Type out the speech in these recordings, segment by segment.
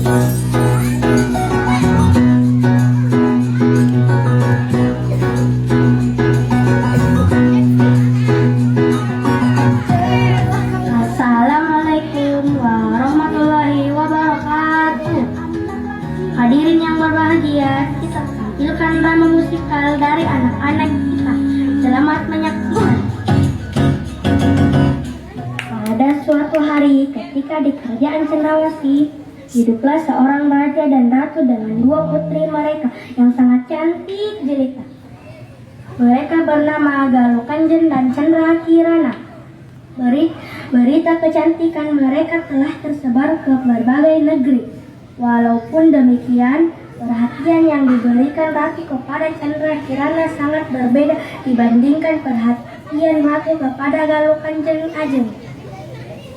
Assalamualaikum warahmatullahi wabarakatuh. Hadirin yang berbahagia, kita tampilkan drama musikal dari anak-anak kita. Selamat menyaksikan. Pada suatu hari, ketika di kerajaan Cendrawasih, hiduplah seorang raja dan ratu dengan dua putri mereka yang sangat cantik jelita. Mereka bernama Galukanjen dan Cendrakirana. Berita kecantikan mereka telah tersebar ke berbagai negeri. Walaupun demikian, perhatian yang diberikan ratu kepada Cendrakirana sangat berbeda dibandingkan perhatian ratu kepada Galukanjen Ajeng.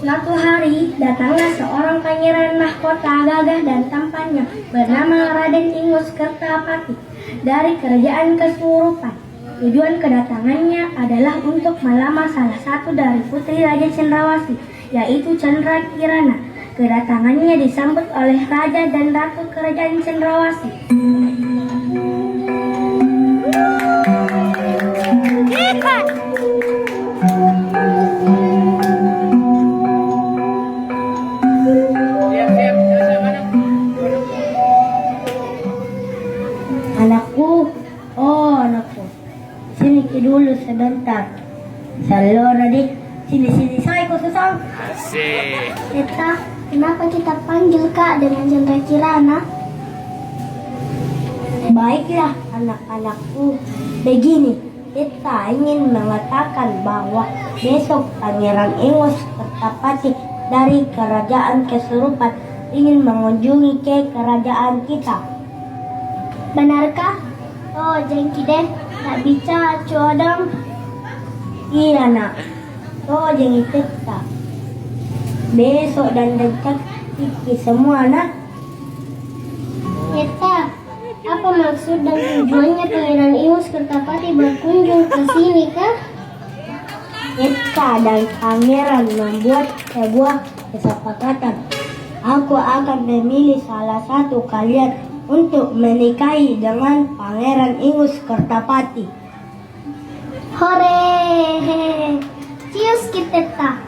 Suatu hari, datanglah seorang pangeran mahkota gagah dan tampannya bernama Raden Ingus Kertapati dari kerajaan Kesurupan. Tujuan kedatangannya adalah untuk melamar salah satu dari putri Raja Cendrawasih, yaitu Cendrakirana. Kedatangannya disambut oleh Raja dan Ratu Kerajaan Cendrawasih. Anakku, oh anakku, sini dulu sebentar. Salora deh, sini saya kau susah. Asik. Eta, kenapa kita panggil Kak dengan Cendrakirana? Baiklah anak-anakku, begini, kita ingin mengatakan bahwa besok Pangeran Ingus Kertapati dari kerajaan Kesurupan ingin mengunjungi ke kerajaan kita. Benarkah? Oh, jengki deh, tak bisa codong. Iya nak, oh jengki kita. Besok dan dekat iki semua nak. Eta, apa maksud dan tujuannya Pangeran Ingus Kertapati berkunjung ke sini kah? Eta dan pangeran membuat sebuah kesepakatan. Aku akan memilih salah satu kalian untuk menikahi dengan Pangeran Ingus Kertapati. Hore, cius kita.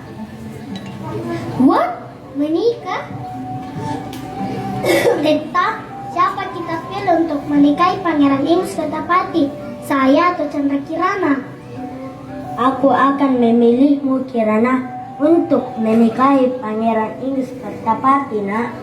What? Menikah? Teta, siapa kita pilih untuk menikahi Pangeran Ingus Kertapati? Saya atau Cendrakirana? Aku akan memilihmu Kirana untuk menikahi Pangeran Ingus Kertapati, nak.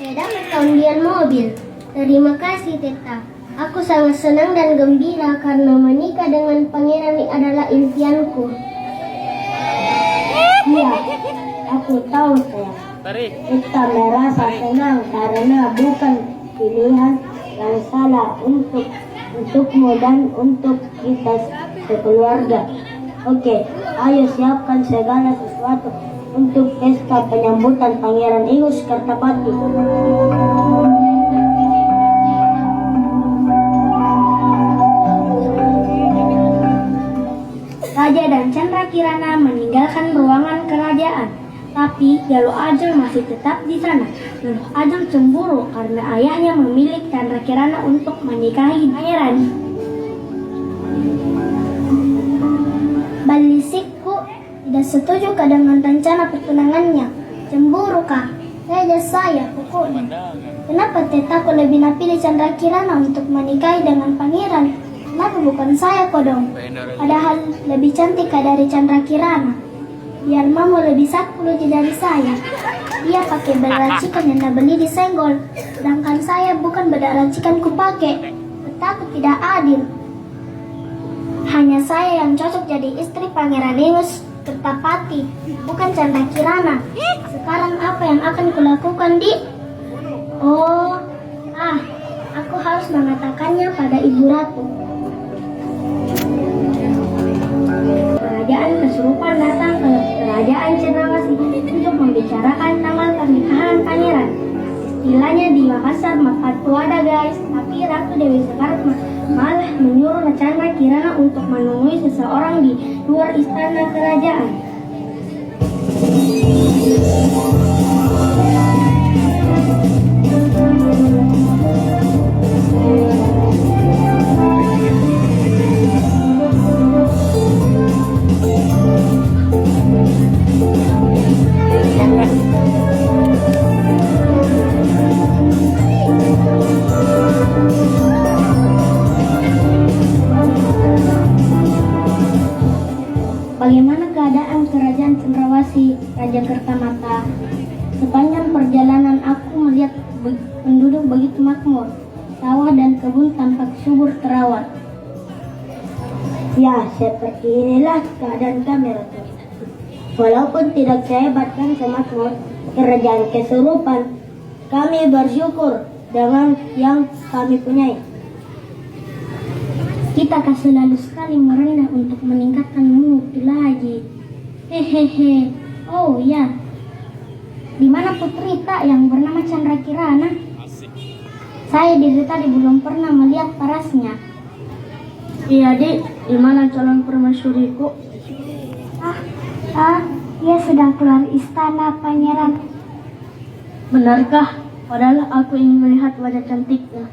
Saya dapat undian mobil. Terima kasih, Teta. Aku sangat senang dan gembira karena menikah dengan pangeran ini adalah impianku. Iya, aku tahu sayang. Teta merasa senang karena bukan pilihan yang salah untukmu dan untuk kita sekeluarga. Oke, ayo siapkan segala sesuatu untuk pesta penyambutan Pangeran Ingus Kertapati. Raja dan Cendrakirana meninggalkan ruangan kerajaan, tapi Galuh Ajeng masih tetap di sana. Galuh Ajeng cemburu karena ayahnya memilih Cendrakirana untuk menikahi pangeran. Balisikku tidak setuju dengan rencana pertunangannya. Cemburu kah? Saya pokoknya. Kenapa Tetaku lebih napilih Cendrakirana untuk menikahi dengan pangeran? Kenapa bukan saya kodong? Padahal lebih cantik dari Cendrakirana. Biar mamu lebih sakulu dari saya. Dia pakai bedak racikan yang beli di Senggol, sedangkan saya bukan bedak racikan kupakai. Tetaku tidak adil. Hanya saya yang cocok jadi istri Pangeran Ingus Kertapati, bukan Cendrakirana. Sekarang apa yang akan kulakukan, Dik? Aku harus mengatakannya pada Ibu Ratu. Kerajaan Kesurupan datang ke kerajaan Cendrawasih untuk membicarakan tanggal pernikahan pangeran. Istilahnya di Makassar Mapatuada guys, tapi Ratu Dewi Sekar malah menyuruh Cendrakirana untuk menemui seseorang di luar istana kerajaan. Bagaimana keadaan kerajaan Cendrawasih, Raja Kertamata? Sepanjang perjalanan aku melihat penduduk begitu makmur, sawah dan kebun tampak subur terawat. Ya, seperti inilah keadaan kami, Ratu. Walaupun tidak sehebat dan semakmur kerajaan kesurupan, kami bersyukur dengan yang kami punyai. Kita akan selalu sekali merendah untuk meningkatkan mutu lagi. Hehehe. Oh ya, di mana Putri Tak yang bernama Chandra Kirana? Saya dari tadi belum pernah melihat parasnya. Iya, Dik. Di mana calon permaisuriku? Dia sedang keluar istana, Pangeran. Benarkah? Padahal aku ingin melihat wajah cantiknya.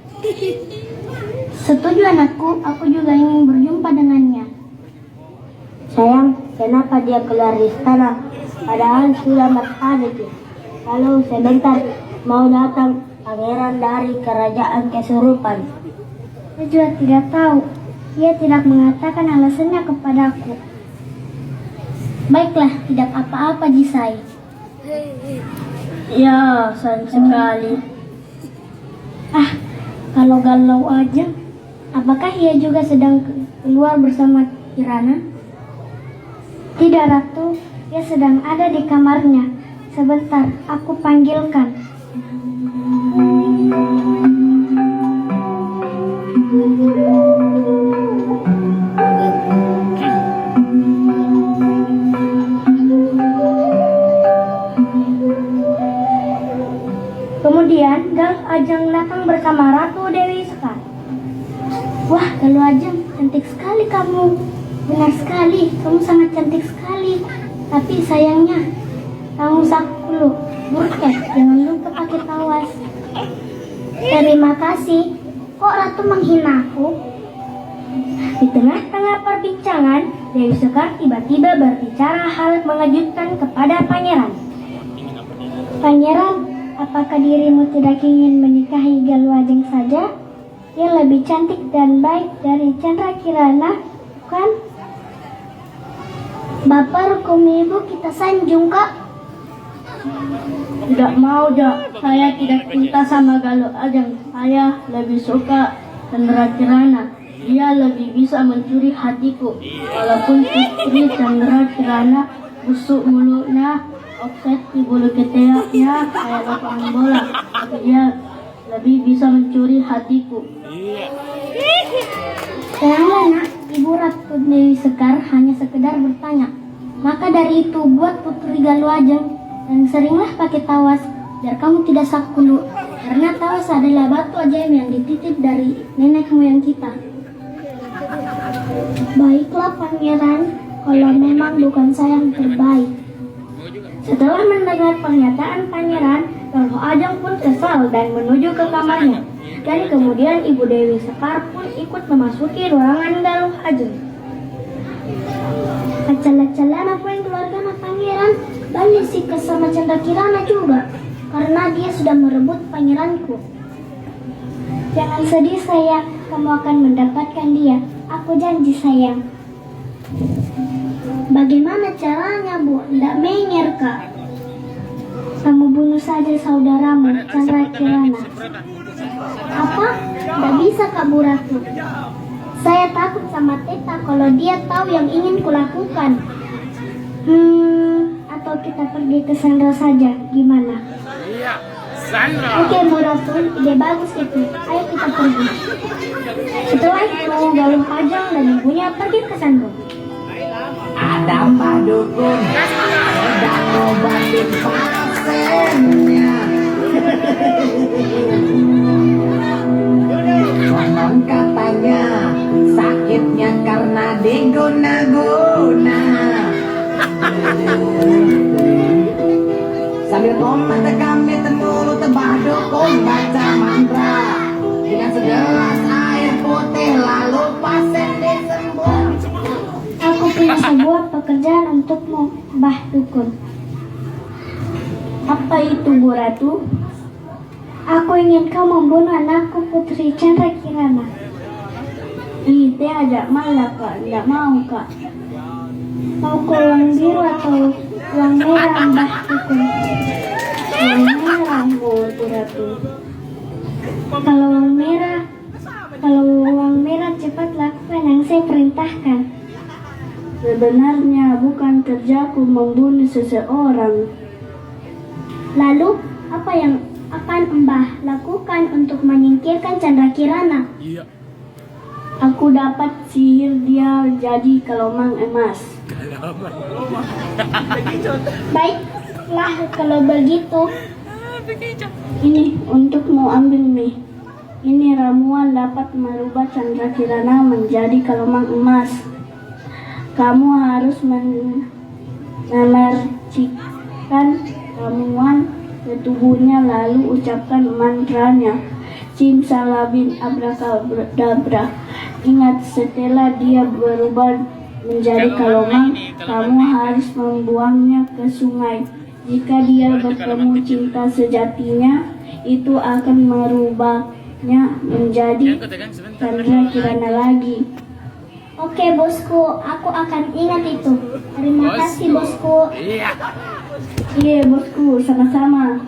Setuju anakku, aku juga ingin berjumpa dengannya. Sayang, kenapa dia keluar istana? Padahal sudah matahari. Kalau sebentar mau datang pangeran dari kerajaan kesurupan. Saya juga tidak tahu. Dia tidak mengatakan alasannya kepadaku. Baiklah, tidak apa-apa, Jisai. Ya, sayang sekali. Kalau galau aja. Apakah ia juga sedang keluar bersama Kirana? Tidak, Ratu. Dia sedang ada di kamarnya. Sebentar, aku panggilkan. Kemudian Galuh Ajeng datang bersama Ratu Dewi Sekar. Wah, Galuh Ajeng, cantik sekali kamu. Benar sekali, kamu sangat cantik sekali. Tapi sayangnya, kamu sakulu, burket, jangan lupa pakai tawas. Terima kasih. Kok Ratu menghinaku? Di tengah-tengah perbincangan, Dewi Sekar tiba-tiba berbicara hal mengejutkan kepada Pangeran. Pangeran, apakah dirimu tidak ingin menikahi Galuh Ajeng saja? Dia lebih cantik dan baik dari Chandra Kirana, bukan? Bapak hukum ibu kita sanjung, Kak. Tidak mau, Jak. Saya tidak cinta sama Galuh Ajeng. Saya lebih suka Chandra Kirana. Dia lebih bisa mencuri hatiku. Walaupun Putri Chandra Kirana busuk mulutnya, offset di bulu ketiaknya kayak lapangan bola, tapi dia lebih bisa mencuri hatiku. Sayanglah nak, Ibu Ratu Dewi Sekar hanya sekedar bertanya. Maka dari itu buat Putri Galuh Ajeng dan seringlah pakai tawas biar kamu tidak sakulu. Karena tawas adalah batu ajaib yang dititip dari nenek moyang kita. Baiklah Pangeran, kalau memang bukan saya yang terbaik. Setelah mendengar pernyataan Pangeran, Galuh Ajeng pun kesal dan menuju ke kamarnya. Dan kemudian Ibu Dewi Sekar pun ikut memasuki ruangan Galuh Ajeng. Acala-calana apa yang keluarga Pangeran? Balik sih sama Chandra Kirana juga, karena dia sudah merebut pangeranku. Jangan sedih sayang, kamu akan mendapatkan dia. Aku janji sayang. Bagaimana caranya, Bu? Tidak menyer, Kak. Kamu bunuh saja saudaramu, Chandra Kirana. Apa? Tidak bisa, Kak Bu Ratu. Saya takut sama Teta kalau dia tahu yang ingin kulakukan. Atau kita pergi ke Sandra saja, gimana? Iya, Sandra. Oke, Bu Ratu, ide bagus itu. Ayo kita pergi. Setelah itu, Galuh Ajeng dan ibunya pergi ke Sandra. Ada Pak Dukun sedang ngobatin pasiennya. Konon katanya sakitnya karena diguna-guna. komat kami tenulu tebah dukun baca mantra dengan segelas air putih lalu pasien disembur. Aku punya sebuah pekerjaan untukmu, Mbah Dukun. Apa itu, Bu Ratu? Aku ingin kau membunuh anakku Putri Chandra Kirana. Ih, teh ajak malah, Kak. Nggak mau, Kak. Mau ke uang biru atau uang merah, Mbah Dukun? Yang merah, Bu Ratu. Kalau uang merah cepat lakukan yang saya perintahkan. Sebenarnya bukan kerjaku membunuh seseorang. Lalu, apa yang akan Mbah lakukan untuk menyingkirkan Chandra Kirana? Iya. Aku dapat sihir dia jadi kalomang emas. Baiklah, kalau begitu. Ini untukmu, ambil nih. Ini ramuan dapat merubah Chandra Kirana menjadi kalomang emas. Kamu harus memercikkan ramuan ke tubuhnya lalu ucapkan mantranya Simsalabim Abrakadabra. Ingat, setelah dia berubah menjadi kalomang, kamu harus membuangnya ke sungai. Jika dia bertemu cinta sejatinya, itu akan merubahnya menjadi Chandra Kirana lagi. Oke, bosku, aku akan ingat itu. Terima kasih, bosku. Iya. Iya, bosku, sama-sama.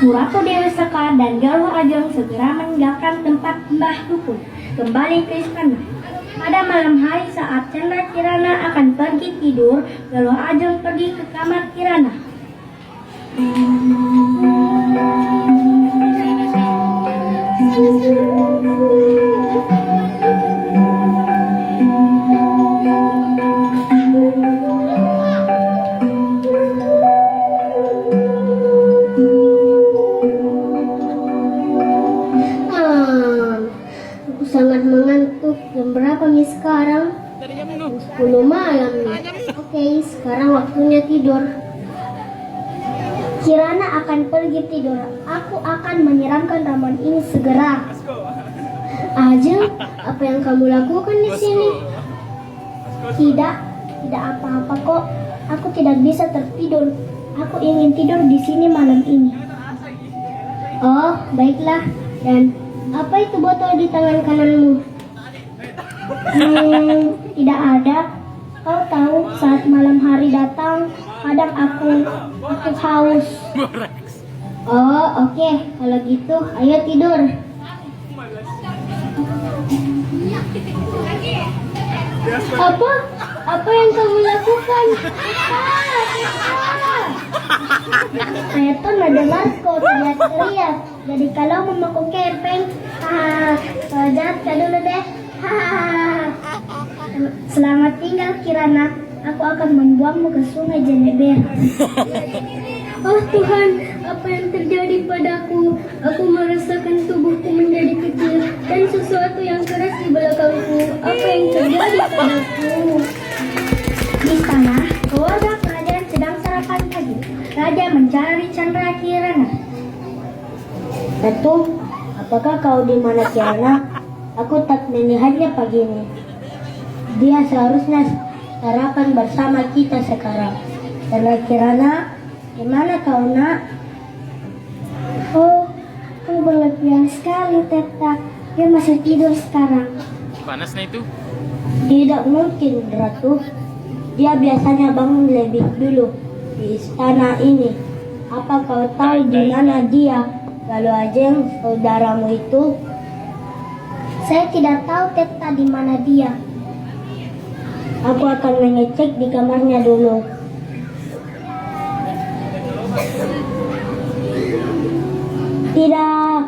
Ratu Dewi Sekar dan Galuh Ajeng segera meninggalkan tempat Mbah Dukun, kembali ke istana. Pada malam hari saat Chandra Kirana akan pergi tidur, Galuh Ajeng pergi ke kamar Kirana. Aku sangat mengantuk. Jam berapa nih sekarang? Dari jam 6. 10 malam nih. Oke, sekarang waktunya tidur. Kirana akan pergi tidur. Aku akan menyiramkan ramuan ini segera. Ajeng, apa yang kamu lakukan di sini? Tidak apa-apa kok. Aku tidak bisa tertidur. Aku ingin tidur di sini malam ini. Oh, baiklah. Dan apa itu botol di tangan kananmu? Tidak ada. Kau tahu saat malam hari datang, kadang aku haus. Oh, oke. Kalau gitu, ayo tidur. Apa yang kamu lakukan? Saya tuh mendengar kau teriak-teriak. Jadi kalau memakai kepeng, kau jahat dulu deh. Selamat tinggal Kirana. Aku akan membuangmu ke sungai Jeneber. Oh Tuhan, apa yang terjadi padaku? Aku merasakan tubuhku menjadi kecil dan sesuatu yang keras di belakangku. Apa yang terjadi padaku? Di sana, keluarga kerajaan sedang sarapan pagi. Raja mencari Chandra Kirana. Ratu, apakah kau di mana Kirana? Aku tak melihatnya pagi ini. Dia seharusnya sarapan bersama kita sekarang. Chandra Kirana, di mana kau nak? Oh, kau berlebihan sekali, Teta. Dia masih tidur sekarang. Panas na itu. Tidak mungkin, Ratu. Dia biasanya bangun lebih dulu di istana ini. Apa kau tahu di mana dia? Galuh Ajeng, saudaramu itu? Saya tidak tahu Teta di mana dia. Aku akan mengecek di kamarnya dulu. Tidak.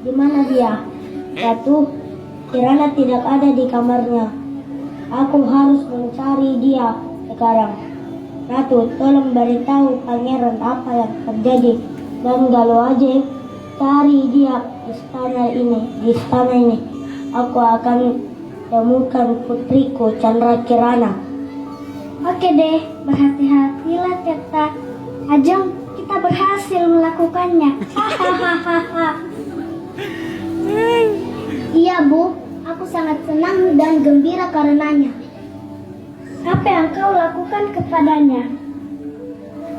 Di mana dia? Ratu, Kirana tidak ada di kamarnya. Aku harus mencari dia sekarang. Ratu, tolong beritahu pangeran apa yang terjadi. Dan Galuh Ajeng, cari dia di istana ini. Aku akan temukan putriku Chandra Kirana. Oke deh, berhati-hatilah Teta. Ajeng, kita berhasil melakukannya. Hahaha. Iya Bu, aku sangat senang dan gembira karenanya. Apa yang kau lakukan kepadanya?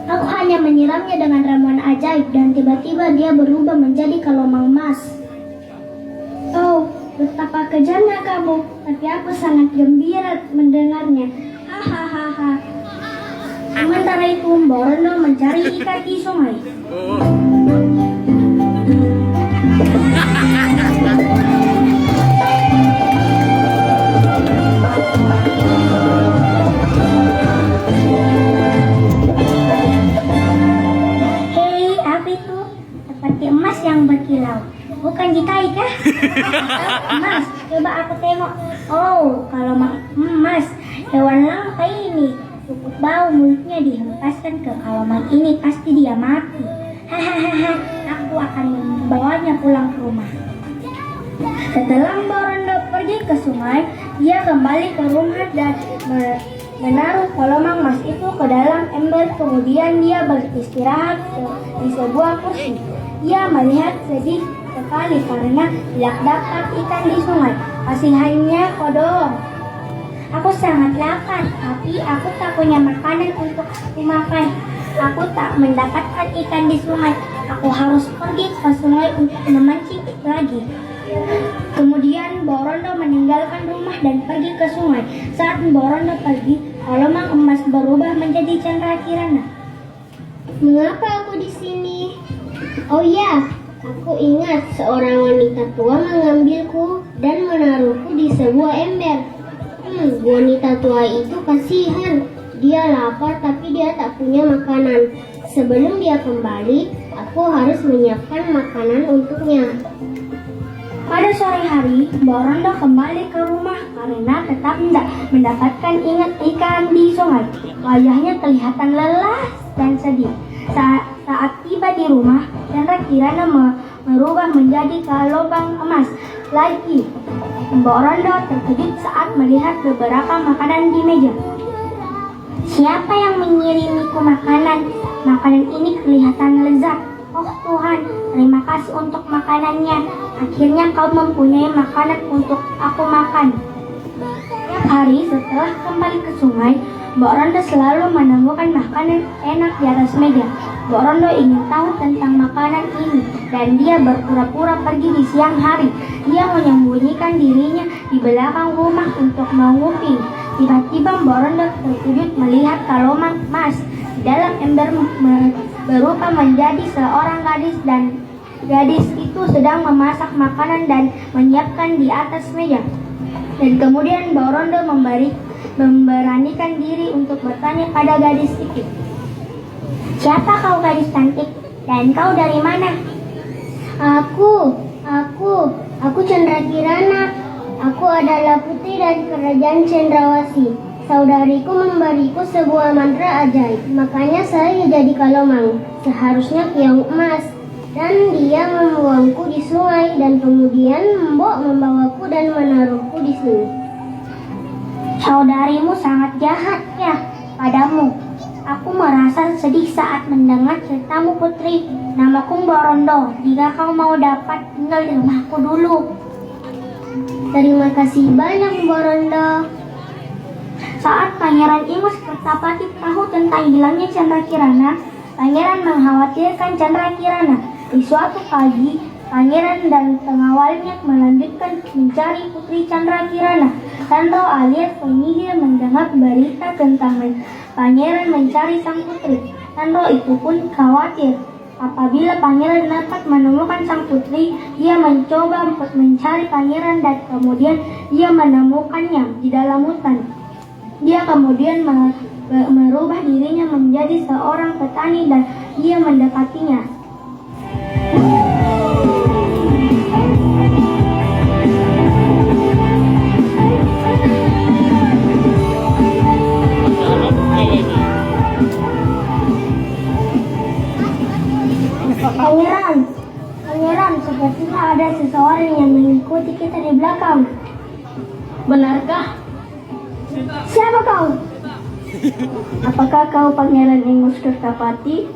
Aku hanya menyiramnya dengan ramuan ajaib dan tiba-tiba dia berubah menjadi kalomang emas. Oh, betapa kejamnya kamu, tapi aku sangat gembira mendengarnya. Hahaha. Sementara itu, Mborondo mencari ikan di sungai. Hei, apa itu? Seperti emas yang berkilau. Bukan gitai kah? Emas, coba aku tengok. Oh, kalau emas, hewan langka ini. Cukup bau mulutnya dihempaskan ke kalomang ini, pasti dia mati. Hahaha, aku akan membawanya pulang ke rumah. Setelah Mborondo pergi ke sungai, dia kembali ke rumah dan menaruh kalomang emas itu ke dalam ember. Kemudian dia beristirahat di sebuah kursi. Dia melihat sedih sekali karena tidak dapat ikan di sungai. Kasihannya kodong. Aku sangat lapar, tapi aku tak punya makanan untuk dimakan. Aku tak mendapatkan ikan di sungai. Aku harus pergi ke sungai untuk memancing lagi. Kemudian Mborondo meninggalkan rumah dan pergi ke sungai. Saat Mborondo pergi, kalomang emas berubah menjadi Cendrakirana. Mengapa aku di sini? Oh ya, aku ingat seorang wanita tua mengambilku dan menaruhku di sebuah ember. Wanita tua itu kasihan. Dia lapar tapi dia tak punya makanan. Sebelum dia kembali, aku harus menyiapkan makanan untuknya. Pada sore hari, Mborondo kembali ke rumah karena tetap tidak mendapatkan ikan di sungai. Wajahnya kelihatan lelah dan sedih. Saat tiba di rumah, Cendrakirana merubah menjadi kalobang emas lagi. Mborondo terkejut saat melihat beberapa makanan di meja. Siapa yang mengirimiku makanan? Makanan ini kelihatan lezat. Oh Tuhan, terima kasih untuk makanannya. Akhirnya kau mempunyai makanan untuk aku makan. Setiap hari setelah kembali ke sungai, Mborondo selalu menemukan makanan enak di atas meja. Mborondo ingin tahu tentang makanan ini dan dia berpura-pura pergi di siang hari. Dia menyembunyikan dirinya di belakang rumah untuk menguping. Tiba-tiba Mborondo terkejut melihat kalomang emas di dalam ember berubah menjadi seorang gadis, dan gadis itu sedang memasak makanan dan menyiapkan di atas meja. Dan kemudian Mborondo memberanikan diri untuk bertanya pada gadis itu. Siapa kau gadis cantik? Dan kau dari mana? Aku Cendrakirana. Aku adalah putri dari kerajaan Cendrawasih. Saudariku memberiku sebuah mantra ajaib, makanya saya jadi kalomang. Seharusnya kiong emas. Dan dia membuangku di sungai dan kemudian Mbok membawaku dan menaruhku di sini. Saudarimu sangat jahat ya padamu. Aku merasa sedih saat mendengar ceritamu putri. Namaku Mborondo. Jika kau mau dapat tinggal di rumahku dulu. Terima kasih banyak Mborondo. Saat Pangeran Imus Kertapati tahu tentang hilangnya Cendrakirana, Pangeran mengkhawatirkan Cendrakirana. Di suatu pagi, Pangeran dan pengawalnya melanjutkan mencari putri Cendrakirana. Sandro alias penyihir mendengar berita tentang Pangeran mencari sang putri. Sandro itu pun khawatir. Apabila Pangeran dapat menemukan sang putri, dia mencoba untuk mencari Pangeran dan kemudian dia menemukannya di dalam hutan. Dia kemudian merubah dirinya menjadi seorang petani dan dia mendekatinya. Pangeran, sepertinya ada seseorang yang mengikuti kita di belakang. Benarkah? Siapa kau? Apakah kau Pangeran Ingus Kertapati?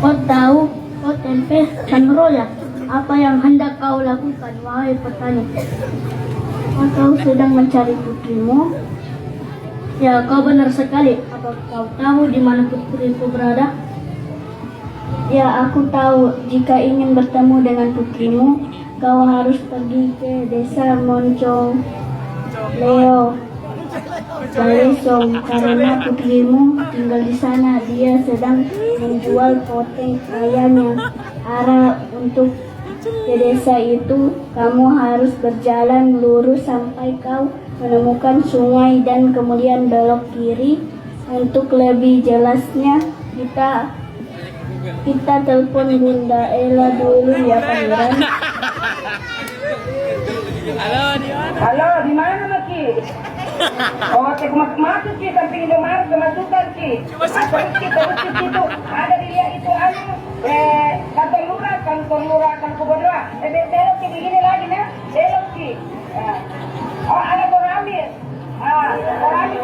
Kau tahu, kau tempe Chandra ya? Apa yang hendak kau lakukan, wahai petani? Apakah kau sedang mencari putrimu? Ya, kau benar sekali. Apa kau tahu di mana putriku berada? Ya, aku tahu. Jika ingin bertemu dengan putrimu, kau harus pergi ke desa Moncong Leo Balesong karena putrimu tinggal di sana. Dia sedang menjual poteng ayamnya. Arah untuk ke desa itu kamu harus berjalan lurus sampai kau menemukan sungai dan kemudian belok kiri. Untuk lebih jelasnya kita telepon Bunda Ella dulu ya Pangeran. Halo, di mana Maki? Oh, cek masuk Ki, samping Indomaret kemasukan Ki. Terus Ki situ ada dia itu kantor lurah, kantor gubernur. Belok Ki begini lagi nah, belok Ki. Oh, ada Koramil. Koramil.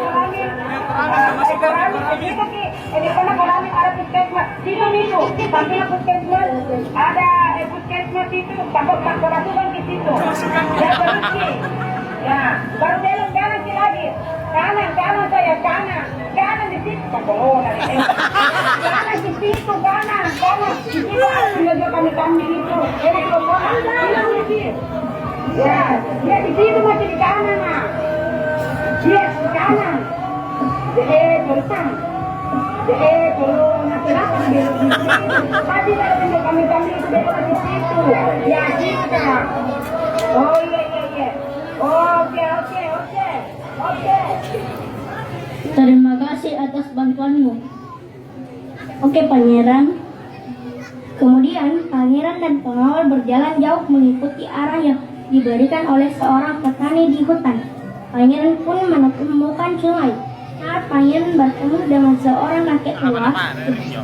Koramil ke situ Ki. Di sana Koramil ada puskesmas. Situ, samping puskesmas ada puskesmas itu. Takut masukkan ke situ. Ya terus Ki. Ya, baru belok kanan Ki lagi. Kanan saya, kanan di situ. Kanan di situ, kanan. Di situ ada kami itu. Jadi kalau kanan di situ. Ya, di situ masih di kanan nah. Yes, di kanan. Tentang. Kalau kenapa belok di situ? Tadi kalau kami itu belok di situ. Ya, kita. Oh iya. Oke. Terima kasih atas bantuanmu. Oke Pangeran. Kemudian pangeran dan pengawal berjalan jauh mengikuti arah yang diberikan oleh seorang petani di hutan. Pangeran pun menemukan sungai. Saat pangeran bertemu dengan seorang kakek tua,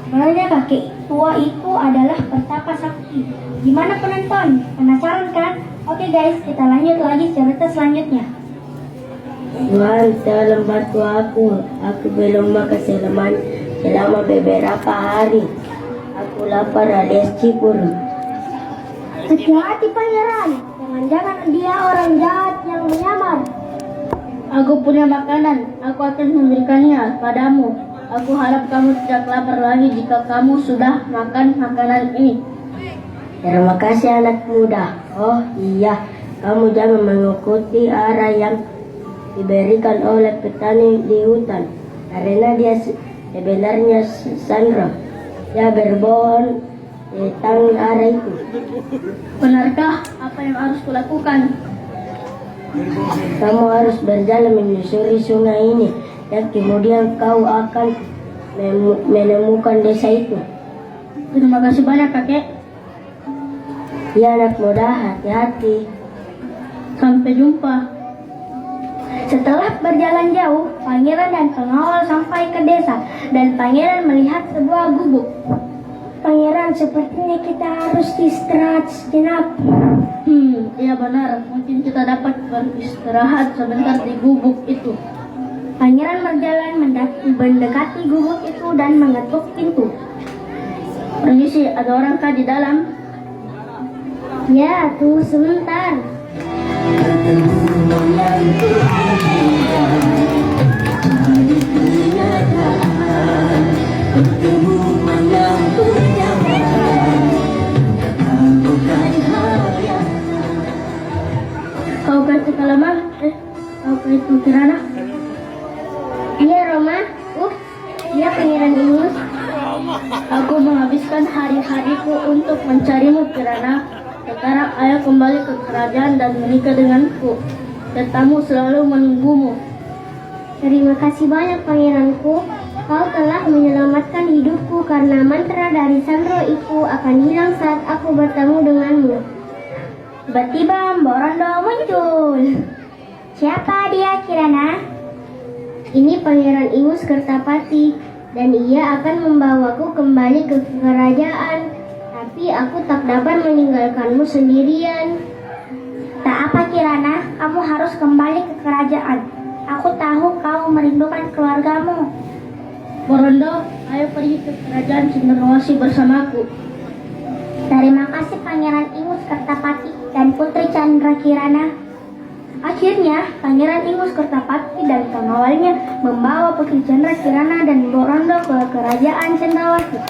sebenarnya kakek tua itu adalah Pertapa Sakti. Gimana penonton? Penasaran kan? Oke guys, kita lanjut lagi cerita selanjutnya. Tuhan, tolong bantu aku. Aku belum makan selama beberapa hari. Aku lapar alias cipur. Hati-hati pangeran, jangan-jangan dia orang jahat yang menyamar. Aku punya makanan, aku akan memberikannya padamu. Aku harap kamu tidak lapar lagi jika kamu sudah makan makanan ini. Terima kasih anak muda. Oh iya, kamu jangan mengikuti arah yang diberikan oleh petani di hutan. Karena dia sebenarnya Sandra. Dia berbohong tentang arah itu. Benarkah apa yang harus kulakukan? Kamu harus berjalan menyusuri sungai ini dan kemudian kau akan menemukan desa itu. Terima kasih banyak kakek. Ya anak muda, hati-hati. Sampai jumpa. Setelah berjalan jauh, pangeran dan pengawal sampai ke desa dan pangeran melihat sebuah gubuk. Pangeran, sepertinya kita harus istirahat sejenak. Iya benar. Mungkin kita dapat beristirahat sebentar di gubuk itu. Pangeran berjalan mendekati gubuk itu dan mengetuk pintu. Permisi, ada orang kah di dalam? Ya, tunggu sebentar. Kau kata Kalama? Kau itu Kirana? Iya, Roman. Dia pangeran Ingus. Aku menghabiskan hari-hariku untuk mencarimu Kirana. Sekarang ayo kembali ke kerajaan dan menikah denganku. Tetamu selalu menunggumu. Terima kasih banyak pangeranku. Kau telah menyelamatkan hidupku karena mantra dari Sandro itu akan hilang saat aku bertemu denganmu. Tiba-tiba Mbok Rondo muncul. Siapa dia Kirana? Ini Pangeran Ingus Kertapati dan ia akan membawaku kembali ke kerajaan. Tapi aku tak dapat meninggalkanmu sendirian. Tak apa Kirana, kamu harus kembali ke kerajaan. Aku tahu kau merindukan keluargamu. Borondo, ayo pergi ke kerajaan Cendrawasih bersamaku. Terima kasih Pangeran Ingus Kertapati dan Putri Chandra Kirana. Akhirnya, Pangeran Ingus Kertapati dan pengawalnya membawa Putri Chandra Kirana dan Borondo ke kerajaan Cendrawasih.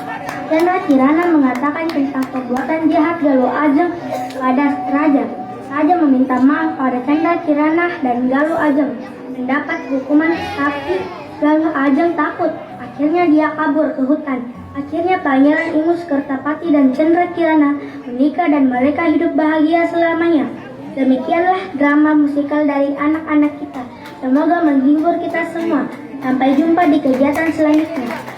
Chandra Kirana mengatakan tentang perbuatan jahat Galuh Ajeng pada raja. Raja meminta maaf pada Chandra Kirana dan Galuh Ajeng mendapat hukuman, tapi Galuh Ajeng takut. Akhirnya dia kabur ke hutan. Akhirnya Pangeran Ingus Kertapati dan Chandra Kirana menikah dan mereka hidup bahagia selamanya. Demikianlah drama musikal dari anak-anak kita. Semoga menghibur kita semua. Sampai jumpa di kegiatan selanjutnya.